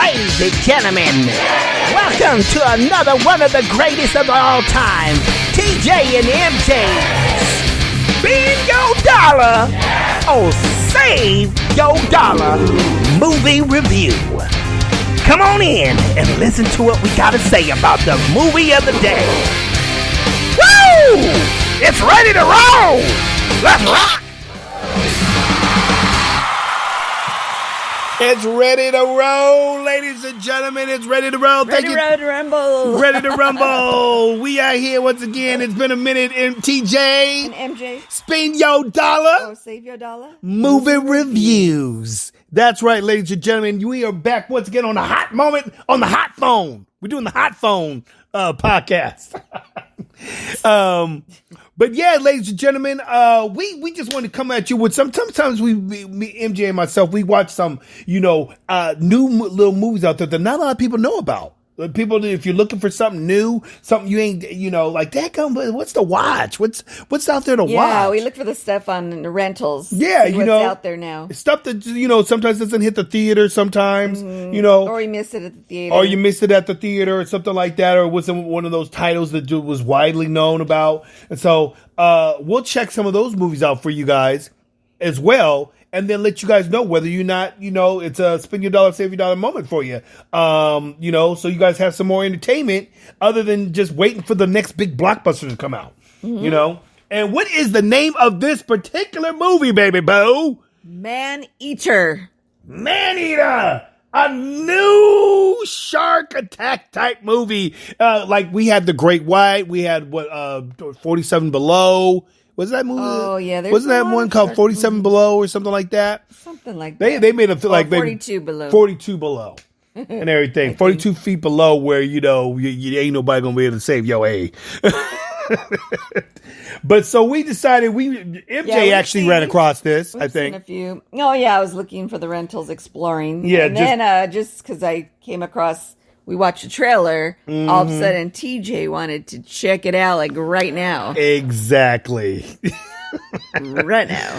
Ladies and gentlemen, welcome to another one of the greatest of all time, TJ and MJ. Spin your dollar or save your dollar movie review. Come on in and listen to what we got to say about the movie of the day. Woo! It's ready to roll! Let's rock! It's ready to roll, ladies and gentlemen. It's ready to roll. Ready to rumble. Ready to rumble. We are here once again. It's been a minute. TJ and MJ. Spin your dollar. Oh, save your dollar. Movie reviews. That's right, ladies and gentlemen. We are back once again on the hot moment on the hot phone. We're doing the hot phone podcast. But yeah, ladies and gentlemen, we just want to come at you with sometimes me, MJ and myself, we watch some, new little movies out there that not a lot of people know about. People, if you're looking for something new, something you ain't, like that, what's to watch? What's out there to watch? Yeah, we look for the stuff on the rentals. Yeah, what's out there now. Stuff that, sometimes doesn't hit the theater sometimes, Or you missed it at the theater. Or you missed it at the theater or something like that, or wasn't one of those titles that was widely known about. And so we'll check some of those movies out for you guys as well, and then let you guys know whether you're not, it's a spin your dollar, save your dollar moment for you. So you guys have some more entertainment other than just waiting for the next big blockbuster to come out, And what is the name of this particular movie, baby boo? Maneater. Maneater! A new shark attack type movie. Like we had The Great White, we had 47 Below. Was that movie? Oh yeah, wasn't that one called 47 Below or something like that? Something like that. They made it feel like 42 Below. 42 Below. And everything. 42 feet below where, you ain't nobody gonna be able to save your A. But so we decided MJ actually ran across this, I think. A few. Oh yeah, I was looking for the rentals, exploring. Yeah. And then just because I came across, we watched a trailer, all of a sudden TJ wanted to check it out like right now. Exactly. Right now.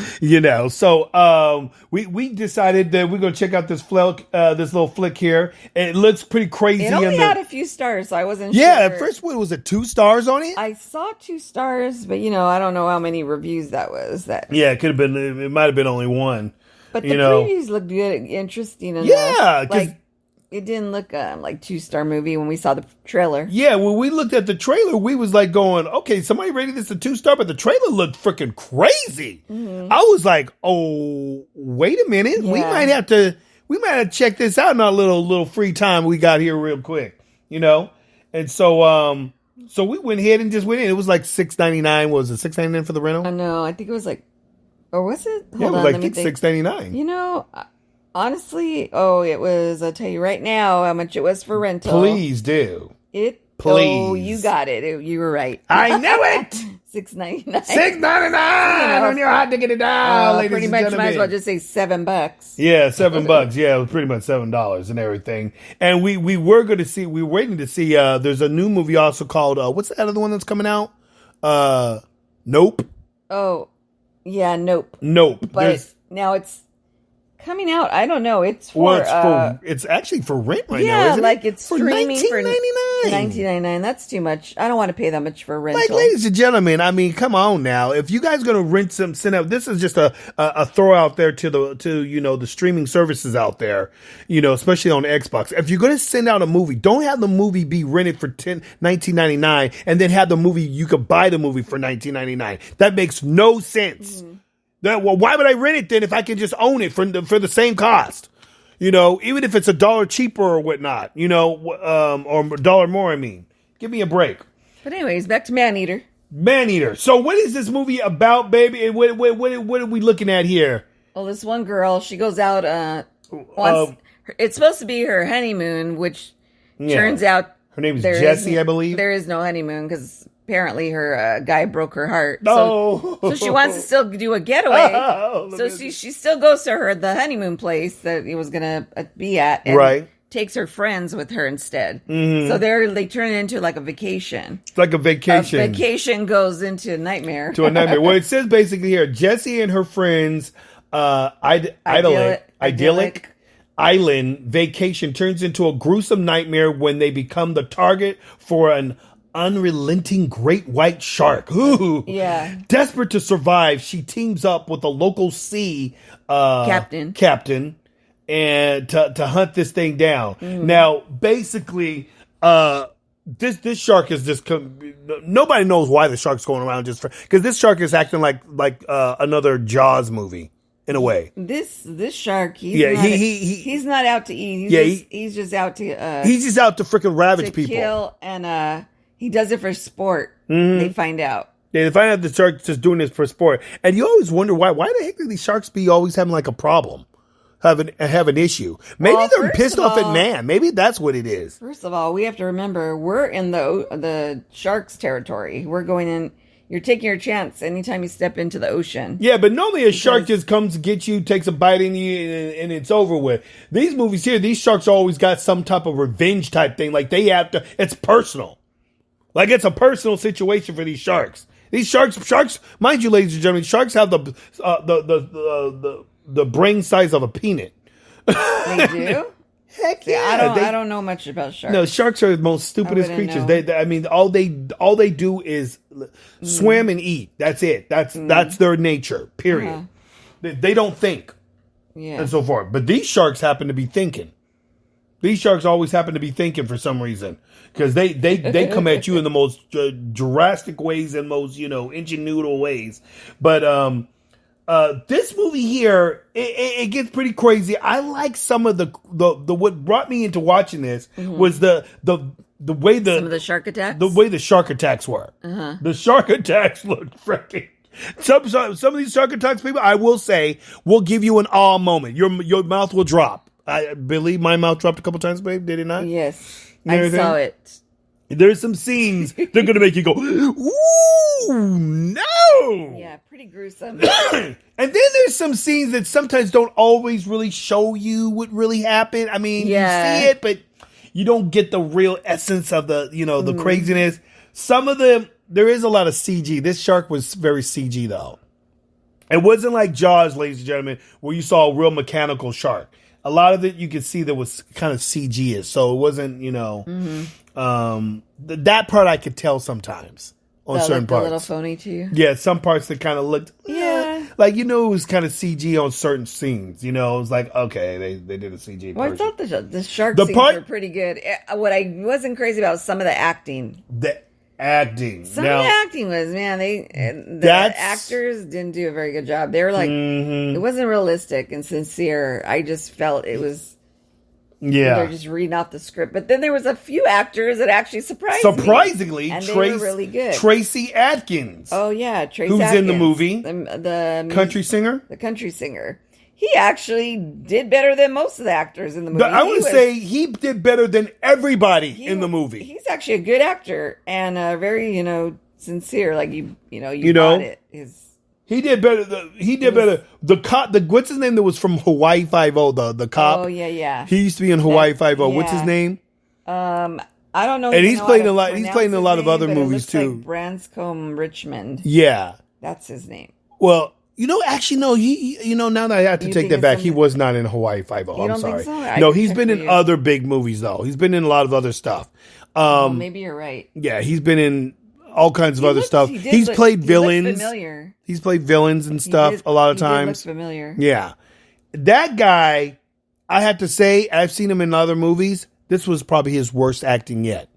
So we decided that we're going to check out this little flick here. It looks pretty crazy. It only had a few stars, so I wasn't sure. Yeah, at first, was it 2 stars on it? I saw 2 stars, but I don't know how many reviews that was. Yeah, it might have been only 1. But the previews looked good, interesting enough. Yeah, it didn't look like 2-star movie when we saw the trailer. Yeah, when we looked at the trailer, we was like going, okay, somebody rated this a 2-star, but the trailer looked freaking crazy. Mm-hmm. I was like, oh, wait a minute. Yeah. We might have to check this out in our little free time we got here real quick, And so we went ahead and just went in. It was like $6.99. What was it, $6.99 for the rental? I know. I think it was like, or was it? Hold on, I think $6.99. Honestly, it was, I'll tell you right now how much it was for rental. Please do. Please. Oh, you got it. You were right. I knew it. $6.99. $6.99 on your hot ticket down, ladies pretty and much gentlemen. might as well just say $7. Yeah, $7. Yeah, it was pretty much $7 and everything. And we were waiting to see, there's a new movie also called, what's that other one that's coming out? Nope. Oh, yeah, Nope. But now it's coming out. I don't know. It's it's actually for rent right now, isn't it? Yeah, like it's for streaming for $19.99. $19.99. That's too much. I don't want to pay that much for rental. Like, ladies and gentlemen, I mean, come on now. If you guys are going to rent send out, this is just a throw out there to the streaming services out there, especially on Xbox. If you're going to send out a movie, don't have the movie be rented for $19.99 and then have the movie, you could buy the movie for $19.99. That makes no sense. Mm-hmm. Why would I rent it then if I can just own it for the same cost? Even if it's $1 cheaper or whatnot, or $1 more, I mean. Give me a break. But anyways, back to Maneater. Maneater. So what is this movie about, baby? And what are we looking at here? Well, this one girl, she goes out, it's supposed to be her honeymoon, which turns out... Her name is Jessie, I believe. There is no honeymoon because... Apparently, her guy broke her heart. So she wants to still do a getaway. So she still goes to the honeymoon place that he was going to be at. And takes her friends with her instead. Mm-hmm. So they turn it into like a vacation. It's like a vacation. A vacation goes into a nightmare. To a nightmare. Well, it says basically here, Jessie and her friends, idyllic. island vacation turns into a gruesome nightmare when they become the target for an unrelenting great white shark. Ooh. Yeah. Desperate to survive, she teams up with a local sea captain and to hunt this thing down. Now, basically, this shark is just nobody knows why the shark's going around just because this shark is acting like another Jaws movie. In a way, this shark, he's not out to eat. He's just out to freaking ravage people, kill, and he does it for sport. They find out. Yeah, they find out the shark's just doing this for sport, and you always wonder why. Why the heck do these sharks be always having like a problem, have an issue? Maybe they're pissed off at man. Maybe that's what it is. First of all, we have to remember we're in the sharks' territory. We're going in. You're taking your chance anytime you step into the ocean. Yeah, but normally a shark just comes to get you, takes a bite in you, and it's over with. These movies here, these sharks always got some type of revenge type thing. Like they have to, it's personal. Like it's a personal situation for these sharks. These sharks, mind you, ladies and gentlemen, sharks have the brain size of a peanut. They do? Heck yeah! I don't know much about sharks. No, sharks are the most stupidest creatures. All they do is swim and eat. That's it. That's their nature. Period. They don't think, and so forth. But these sharks happen to be thinking. These sharks always happen to be thinking for some reason because they come at you in the most drastic ways and most ingenuitive ways. But this movie here, it gets pretty crazy. I like some of the what brought me into watching this was the way some of the shark attacks. The way the shark attacks were. The shark attacks looked freaking. Some of these shark attacks, people, I will say, will give you an awe moment. Your mouth will drop. I believe my mouth dropped a couple times, babe. Did it not? Yes, I saw it. There's some scenes they're going to make you go, ooh, no. Yeah, pretty gruesome. And then there's some scenes that sometimes don't always really show you what really happened. I mean, you see it, but you don't get the real essence of the craziness. Some of them, there is a lot of CG. This shark was very CG, though. It wasn't like Jaws, ladies and gentlemen, where you saw a real mechanical shark. A lot of it you could see that was kind of CG-ish, so it wasn't, that part I could tell sometimes on certain parts. A little phony to you? Yeah, some parts that kind of looked, like, it was kind of CG on certain scenes. It was like, okay, they did a CG Well, version. I thought the shark scenes were pretty good. What I wasn't crazy about was some of the acting. Some of the acting was, man, the actors didn't do a very good job. They were like, it wasn't realistic and sincere. I just felt it was, they're just reading off the script. But then there was a few actors that actually surprisingly, and they were really good. Tracy Adkins. Oh yeah, Who's in the movie? The country singer. The country singer. He actually did better than most of the actors in the movie. I would say he did better than everybody in the movie. He's actually a good actor and very, sincere. Like you bought it. He did better. He did better. The cop. What's his name? That was from Hawaii Five-0. The cop. Oh yeah. He used to be in Hawaii Five-0. What's his name? I don't know. And he's playing a lot. He's playing a lot of other movies too. Like Branscombe Richmond. Yeah, that's his name. Well. Actually, no. Now that I have to take that back, he was not in Hawaii Five-0. I'm sorry. So? No, he's been in other big movies though. He's been in a lot of other stuff. Maybe you're right. Yeah, he's been in all kinds of other stuff. He's played villains. Familiar. He's played villains and stuff a lot of times. Familiar. Yeah, that guy. I have to say, I've seen him in other movies. This was probably his worst acting yet.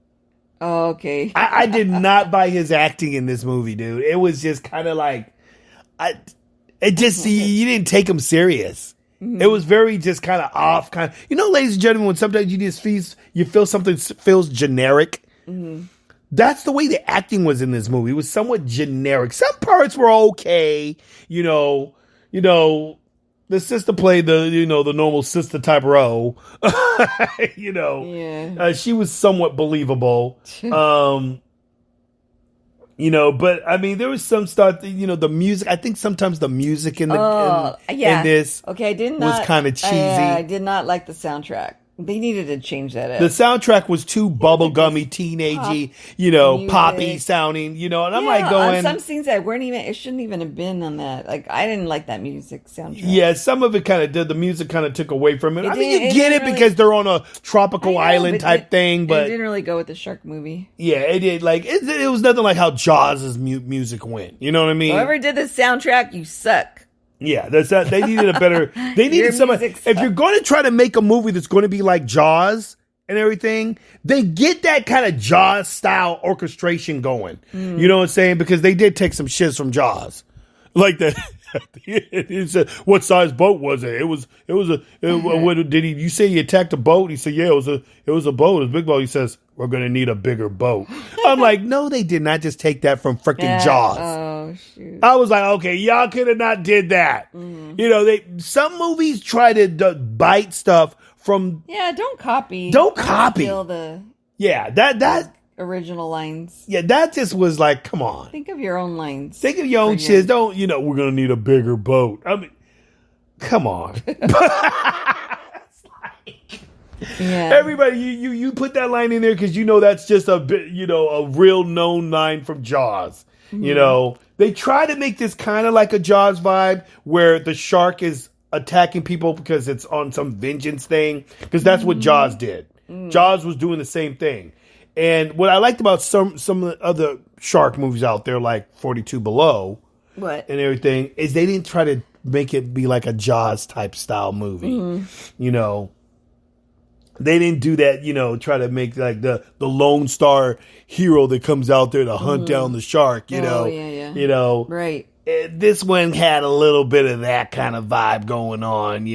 Oh, okay. I did not buy his acting in this movie, dude. It was just kind of like you didn't take him serious. Mm-hmm. It was very just kind of off, ladies and gentlemen, when sometimes you feel something feels generic. Mm-hmm. That's the way the acting was in this movie. It was somewhat generic. Some parts were okay. The sister played the normal sister type role. She was somewhat believable. But I mean, there was some stuff. The music. I think sometimes the music in this I did not was kind of cheesy. I did not like the soundtrack. They needed to change that up. The soundtrack was too bubblegummy, teenagey, poppy sounding, and I'm like going... some scenes that it shouldn't even have been on that. Like, I didn't like that music soundtrack. Yeah, some of it kind of did. The music kind of took away from it. I mean, you get it really, because they're on a tropical island type thing, but... It didn't really go with the shark movie. Yeah, it did. Like, it was nothing like how Jaws' music went. You know what I mean? Whoever did the soundtrack, you suck. Yeah, that's that. They needed a better. They needed somebody. If you're going to try to make a movie that's going to be like Jaws and everything, they get that kind of Jaws style orchestration going. You know what I'm saying? Because they did take some shits from Jaws, like that. He said, "What size boat was it? It was what did he? You say he attacked a boat? He said, yeah, it was a boat. It was a big boat. He says, we're going to need a bigger boat. I'm like, no, they did not just take that from freaking Jaws. Oh, shoot. I was like, okay, y'all could have not did that. Some movies try to bite stuff from. Yeah, don't copy. Steal the. Yeah, that. Original lines. Yeah, that just was like, come on. Think of your own lines. Think of your own shit. Don't, we're going to need a bigger boat. I mean, come on. Everybody, you put that line in there because that's just a bit, a real known line from Jaws. They try to make this kind of like a Jaws vibe where the shark is attacking people because it's on some vengeance thing, because that's what Jaws did. Jaws was doing the same thing. And what I liked about some of the other shark movies out there, like 42 Below, and everything, is they didn't try to make it be like a Jaws type style movie. They didn't do that. Try to make like the Lone Star hero that comes out there to hunt down the shark. Right. This one had a little bit of that kind of vibe going on.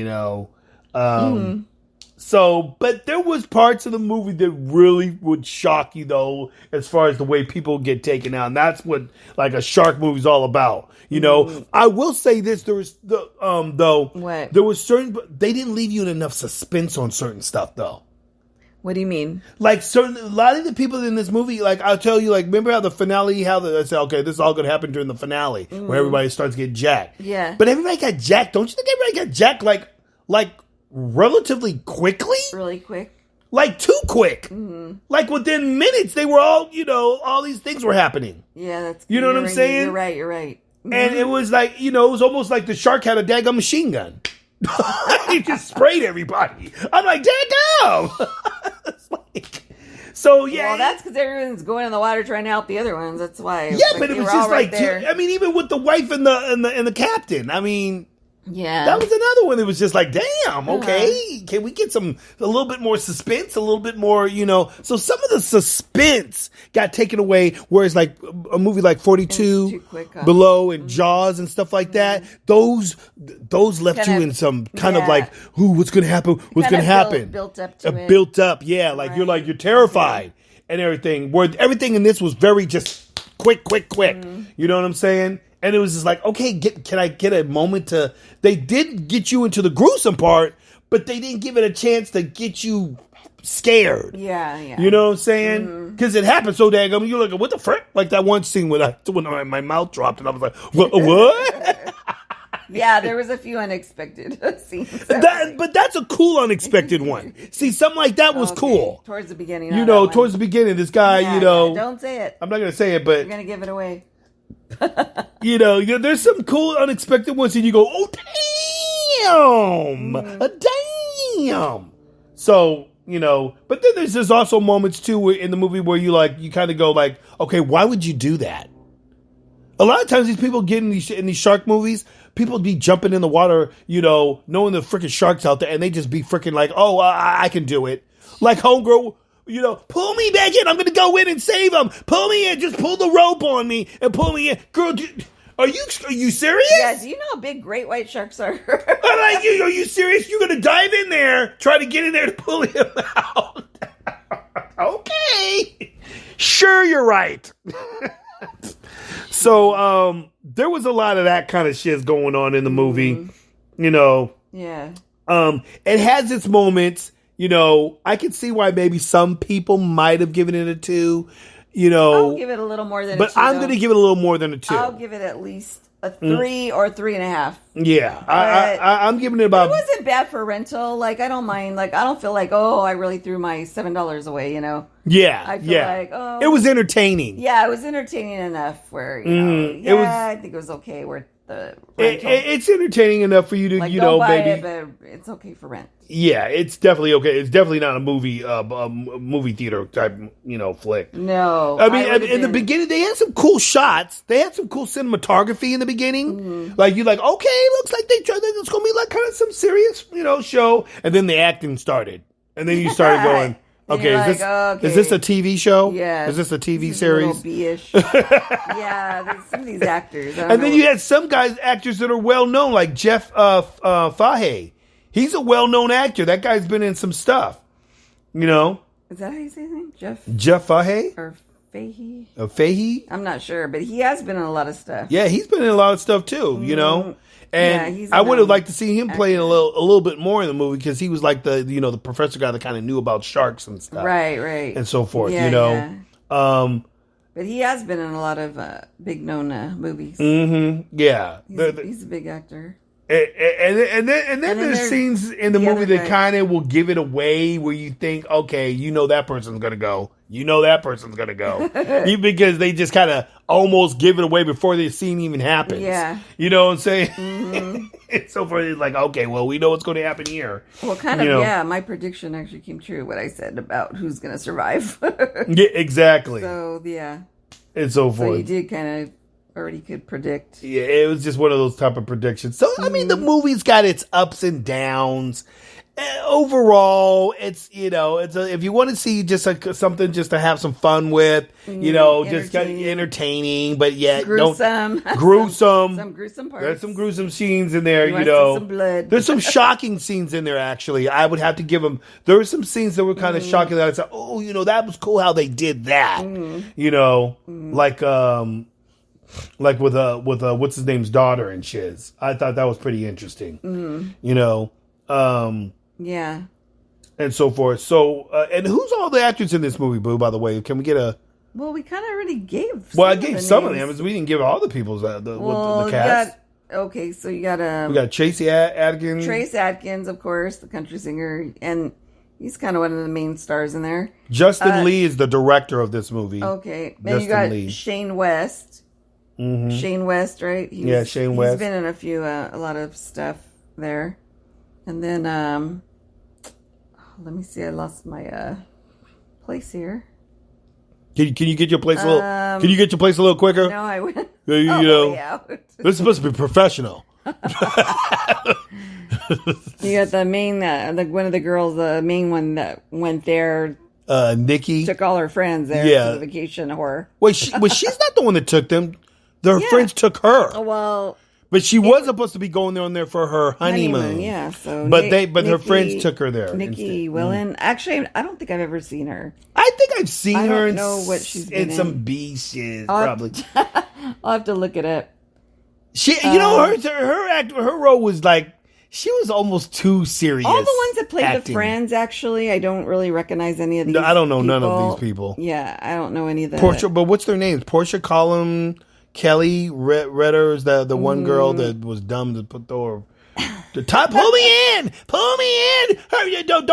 So, but there was parts of the movie that really would shock you, though, as far as the way people get taken out. And that's what, like, a shark movie is all about. I will say this: there was there was they didn't leave you in enough suspense on certain stuff, though. What do you mean? Like a lot of the people in this movie, like I'll tell you, like remember how the finale, I said, okay, this is all going to happen during the finale where everybody starts getting jacked. Yeah, but everybody got jacked. Don't you think everybody got jacked like relatively quickly? Really quick. Like too quick. Like within minutes, they were all, all these things were happening. Yeah, that's. You know what I'm saying? You're right. And it was like, it was almost like the shark had a daggum machine gun. He just sprayed everybody. I'm like, daggum. It's like, so yeah. Well, that's because everyone's going in the water trying to help the other ones. That's why. Yeah, but it was just like, even with the wife and the captain. I mean. Yeah. That was another one that was just like, damn, okay. Can we get a little bit more suspense, a little bit more, So some of the suspense got taken away, whereas like a movie like 42 Below and Jaws and stuff like that, those left you in some kind of like, ooh, what's going to happen? What's going to happen? Built up to it. Built up, yeah. Like you're terrified and everything. Where everything in this was very just quick. You know what I'm saying? And it was just like, okay, can I get a moment to... They did get you into the gruesome part, but they didn't give it a chance to get you scared. Yeah. You know what I'm saying? Because it happened so daggum. You're like, what the frick? Like that one scene when my mouth dropped and I was like, what? Yeah, there was a few unexpected scenes. But that's a cool unexpected one. See, something like that was cool. Towards the beginning. Towards the beginning, this guy, Don't say it. I'm not going to say it, but... You're going to give it away. There's some cool unexpected ones and you go, oh damn. So, but then there's also moments too in the movie where you kind of go like, okay, why would you do that? A lot of times these people get in these shark movies, people be jumping in the water, knowing the freaking sharks out there, and they just be freaking like, oh, I can do it. Like homegirl, pull me back in. I'm going to go in and save him. Pull me in. Just pull the rope on me and pull me in. Girl, are you serious? Yeah, do you know how big great white sharks are? I'm like, are you serious? You're going to dive in there, try to get in there to pull him out. Okay. Sure, you're right. So, there was a lot of that kind of shit going on in the movie, Yeah. It has its moments. I can see why maybe some people might have given it a 2. I'll give it a little more than a 2. But I'm going to give it a little more than a 2. I'll give it at least a 3 or 3.5. Yeah, I'm giving it about. It wasn't bad for rental. Like, I don't mind. Like, I don't feel like, oh, I really threw my $7 away. You know. Yeah, I feel like, oh, it was entertaining. Yeah, it was entertaining enough where I think it was okay worth the rental. It's entertaining enough for you to don't buy maybe. It, but it's okay for rent. Yeah, it's definitely okay. It's definitely not a movie theater type, flick. No, I mean, in the beginning, they had some cool shots. They had some cool cinematography in the beginning. Mm-hmm. Like you're like, okay, looks like it's gonna be like kind of some serious, show. And then the acting started, and then you started going, okay, is this a TV show? Yeah, is this a TV series? B-ish. Yeah, some of these actors. And then you had some actors that are well known, like Jeff Fahey. He's a well-known actor. That guy's been in some stuff, Is that how you say his name? Jeff Fahey? Or Fahey? Fahey? I'm not sure, but he has been in a lot of stuff. Yeah, he's been in a lot of stuff too, And I would have liked to see him play a little bit more in the movie because he was like the professor guy that kind of knew about sharks and stuff. Right. And so forth, Yeah. But he has been in a lot of big known movies. Mm-hmm. Yeah. He's a big actor. And then there's scenes in the movie that kind of will give it away where you think, okay, that person's going to go. That person's going to go. Because they just kind of almost give it away before the scene even happens. Yeah. You know what I'm saying? Mm-hmm. So far, it's like, okay, well, we know what's going to happen here. Well, kind of, my prediction actually came true, what I said about who's going to survive. Yeah, exactly. So, yeah. And so forth. So you did kind of already could predict. Yeah, it was just one of those type of predictions. So, I mean, the movie's got its ups and downs. Overall, it's if you want to see just something just to have some fun with, just entertaining, but yet gruesome, some gruesome parts. There's some gruesome scenes in there, some blood. There's some shocking scenes in there. Actually, I would have to give them. There were some scenes that were kind of shocking. That I said, oh, that was cool how they did that. Like with what's his name's daughter and shiz. I thought that was pretty interesting. Yeah. And so forth. So, and who's all the actors in this movie, Boo, by the way? Can we get a... Well, we kind of already gave I gave some of them. We didn't give all the people's the cast. So you got... we got Tracy Adkins. Trace Adkins, of course, the country singer. And he's kind of one of the main stars in there. Justin Lee is the director of this movie. Okay. Then you got Shane West. Mm-hmm. Shane West, right? Shane West. He's been in a lot of stuff there. And then, let me see. I lost my place here. Can you get your place a little? Can you get your place a little quicker? No, I went. This is supposed to be professional. You got the main, one of the girls, the main one that went there. Nikki took all her friends there for the vacation. Horror. Wait, she's not the one that took them. Her friends took her. Oh, well. But she was supposed to be going on there for her honeymoon. Yeah, so but her friends took her there. Nikki Willen. Actually, I don't think I've ever seen her. I think I've seen her. I don't know what she's been in. Some B shit, probably. I'll have to look it up. Her role was like she was almost too serious. All the ones that played the friends, actually, I don't really recognize any of these. No, I don't know none of these people. Yeah, I don't know any of them. Portia, but what's their names? Portia Collum. Kelly Redder is the one girl that was dumb to put the top. Pull me in. Hurry, don't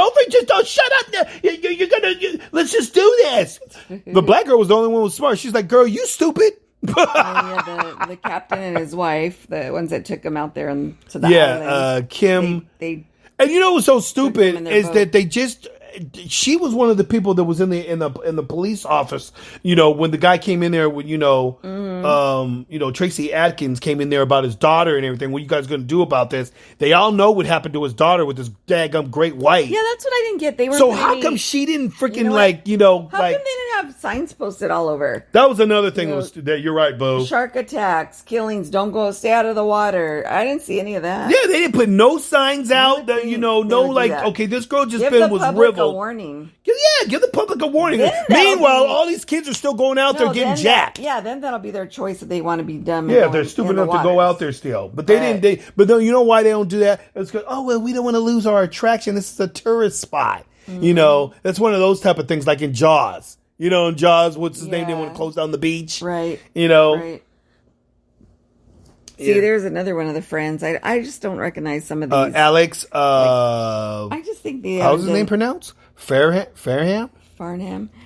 shut up. You're gonna. Let's just do this. The black girl was the only one who was smart. She's like, girl, you stupid. The captain and his wife, the ones that took him out there to the island. Kim. And you know what's so stupid is that they just. She was one of the people that was in the police office, when the guy came in there with, Tracy Adkins came in there about his daughter and everything. What are you guys going to do about this? They all know what happened to his daughter with this daggum great white. Yeah, that's what I didn't get. They were how come she didn't freaking how come they didn't have signs posted all over? That was another thing that you're right, Bo. Shark attacks, killings, stay out of the water. I didn't see any of that. Yeah, they didn't put no signs out that, okay, was riveled. Warning. Give the public a warning. Meanwhile, all these kids are still going out there getting jacked. Then that'll be their choice if they want to be dumb. Yeah, they're stupid enough to go out there still. But they didn't. But you know why they don't do that? It's because we don't want to lose our attraction. This is a tourist spot. Mm-hmm. That's one of those type of things, like in Jaws. In Jaws, what's his name? They want to close down the beach. Right. Right. See, there's another one of the friends. I just don't recognize some of these. Alex. I just think they. How's his name pronounced? Farnham.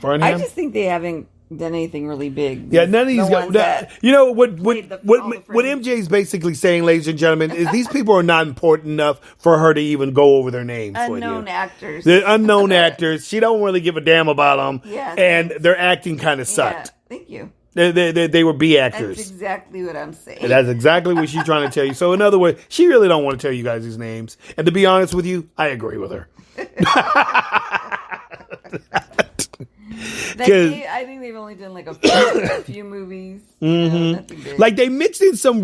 I just think they haven't done anything really big. Yeah, none of these guys. You know what MJ's basically saying, ladies and gentlemen, is these people are not important enough for her to even go over their names. Unknown actors. They're unknown actors. She don't really give a damn about them. Yeah, and their acting kind of sucked. Yeah, thank you. They were B actors. That's exactly what I'm saying. And that's exactly what she's trying to tell you. So in other words, she really don't want to tell you guys these names. And to be honest with you, I agree with her. I think they've only done like a few movies. Mm-hmm. Like they mixed in some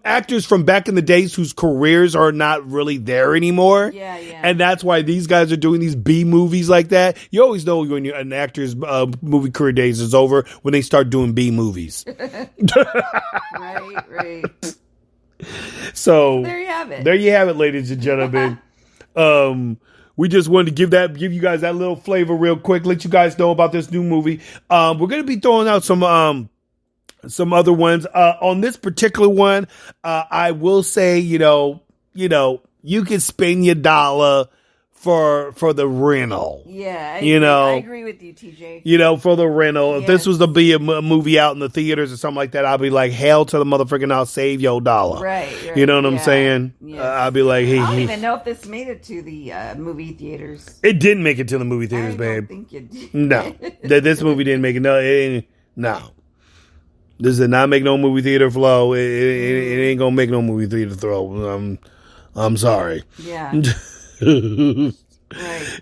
actors from back in the days whose careers are not really there anymore. Yeah. And that's why these guys are doing these B movies like that. You always know when an actor's movie career days is over when they start doing B movies. Right. So there you have it. There you have it, ladies and gentlemen. We just wanted to give you guys that little flavor real quick, let you guys know about this new movie. We're going to be throwing out some other ones. On this particular one, I will say, you can spend your dollar for the rental. Yeah, I agree with you, TJ. For the rental. If this was to be a movie out in the theaters or something like that, I'd be like, hell to the motherfucking, I'll save your dollar. Right. You know what I'm saying? Yes. I'd be like, hey. I don't even know if this made it to the movie theaters. It didn't make it to the movie theaters, babe. I don't think it did. No. This movie didn't make it. No. This did not make no movie theater flow. It ain't gonna make no movie theater throw. I'm sorry. Yeah. Right.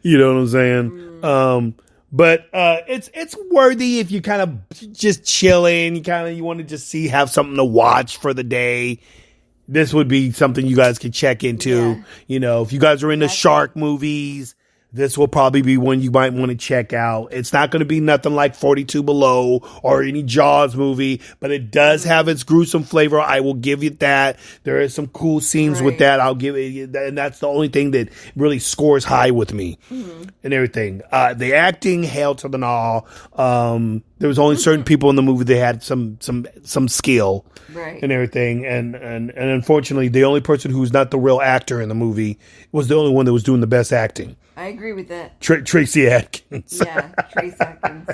You know what I'm saying? But it's worthy if you kind of just chilling, you want to just have something to watch for the day. This would be something you guys could check into. Yeah. If you guys are into shark movies, this will probably be one you might want to check out. It's not going to be nothing like 42 Below or any Jaws movie, but it does have its gruesome flavor. I will give you that. There is some cool scenes with that. I'll give it, and that's the only thing that really scores high with me and everything. The acting, hail to the gnaw. There was only certain people in the movie that had some skill and everything. And unfortunately, the only person who's not the real actor in the movie was the only one that was doing the best acting. I agree with that. Tracy Atkins. Yeah, Trace Atkins.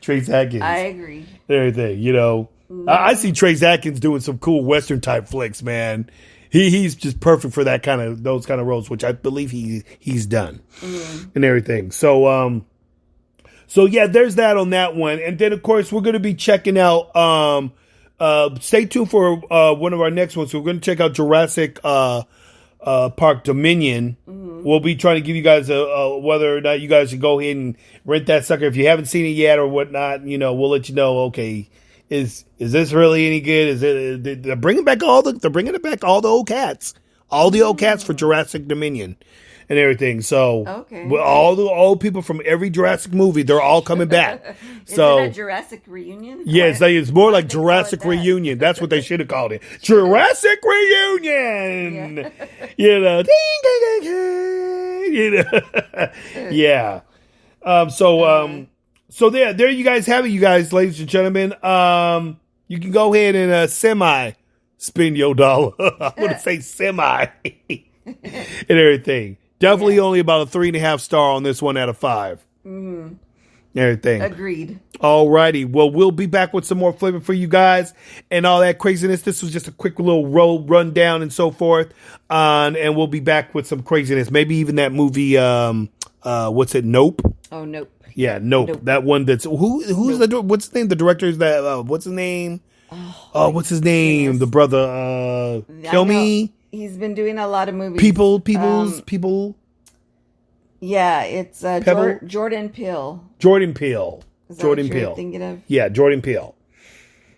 Trace Atkins. I agree. Everything, I see Trace Atkins doing some cool Western type flicks, man. He's just perfect for those kind of roles, which I believe he's done and everything. So yeah, there's that on that one. And then of course we're going to be checking out, stay tuned for one of our next ones. So we're going to check out Jurassic Park Dominion. We'll be trying to give you guys whether or not you guys should go ahead and rent that sucker. If you haven't seen it yet or whatnot, we'll let you know. Okay, is this really any good? Is it? They're bringing back all the old cats, for Jurassic Dominion and everything. So all the old people from every Jurassic movie, they're all coming back. So is it a Jurassic reunion? Yes, it's more like Jurassic Reunion. That's what they should have called it. Jurassic Reunion. Yeah. Yeah. So there you guys have it, you guys, ladies and gentlemen. You can go ahead and semi spend your dollar. I'm gonna say semi and everything. Definitely only about a 3.5 star on this one out of 5. Everything. Agreed. Alrighty. Well, we'll be back with some more flavor for you guys and all that craziness. This was just a quick little rundown and so forth. And we'll be back with some craziness. Maybe even that movie, what's it? Nope. Oh, Nope. Yeah, Nope. That one that's, who's nope. What's his name? The director is that, what's his name? What's his name? Goodness. The brother, Kill Me. He's been doing a lot of movies. People. Yeah, it's Jordan Peele. Jordan Peele. Jordan Peele. Thinking of? Yeah, Jordan Peele.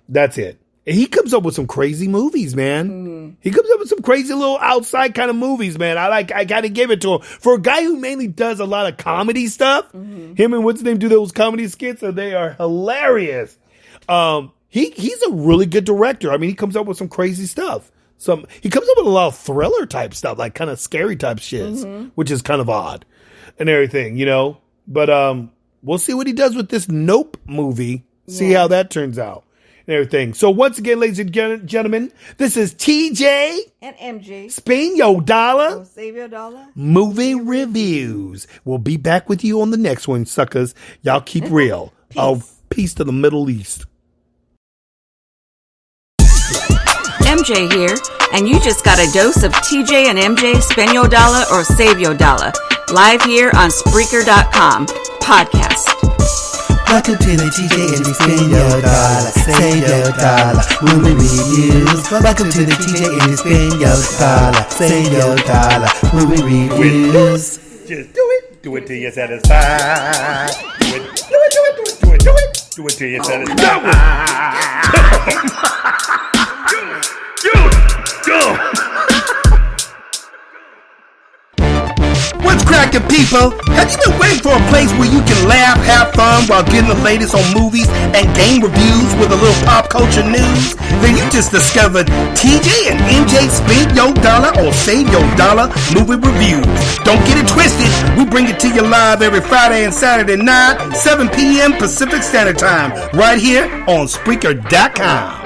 That's it. And he comes up with some crazy movies, man. He comes up with some crazy little outside kind of movies, man. I got to give it to him. For a guy who mainly does a lot of comedy stuff, him and what's his name do those comedy skits, and they are hilarious. He's a really good director. I mean, he comes up with some crazy stuff. He comes up with a lot of thriller type stuff, like kind of scary type shits, which is kind of odd and everything, But we'll see what he does with this Nope movie. See how that turns out and everything. So once again, ladies and gentlemen, this is TJ and MJ. Spend your dollar. Oh, save your dollar. Movie reviews. We'll be back with you on the next one, suckers. Y'all keep real. Peace to the Middle East. MJ here, and you just got a dose of TJ and MJ Spend Your Dollar or Save Your Dollar. Live here on Spreaker.com. Podcast. Welcome to the TJ and Spend Your Dollar, Save Your Dollar, movie reviews. Welcome to the TJ and Spend Your Dollar, Save Your Dollar, movie reviews. Just do it. Do it till you're satisfied. Do it. Do it. Do it. Do it. Do it. Do it. Do it till you're satisfied. What's cracking, people? Have you been waiting for a place where you can laugh, have fun while getting the latest on movies and game reviews with a little pop culture news? Then you just discovered TJ and MJ Spend Your Dollar or Save Your Dollar movie reviews. Don't get it twisted. We bring it to you live every Friday and Saturday night, 7 p.m. Pacific Standard Time, right here on Spreaker.com.